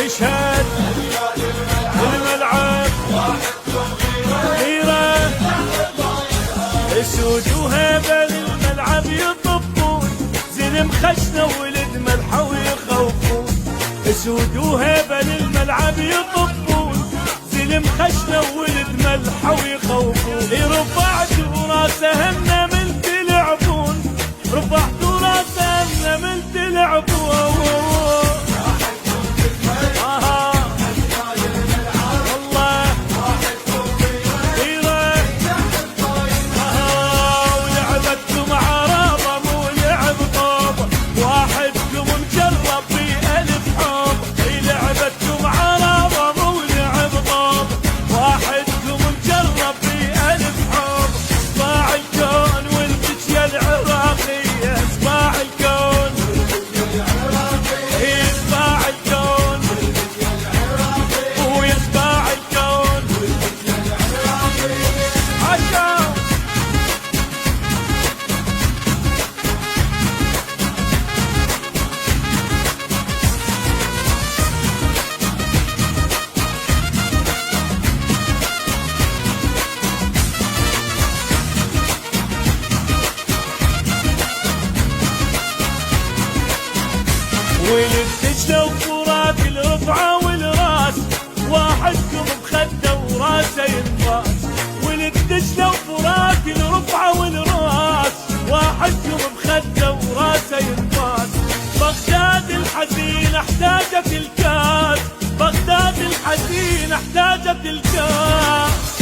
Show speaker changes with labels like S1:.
S1: يشهد الملعب غيره اسود وهيبه للملعب يطبون زلم خشنه ولد ملحه ويخوفون اسود وهيبه للملعب يطبون زلم خشنه ولد ملحه ويخوفون رفعت راسه النمل تلعبون رفعت راسه النمل تلعبون والدجلة وفرات الرفعة والراس واحدكم بخده وراسه ينفاس والدجلة وفرات الرفعة والراس واحدكم بخده وراسه ينفاس بغداد الحزينة احتاجت الكاس بغداد الحزينة احتاجت الكاس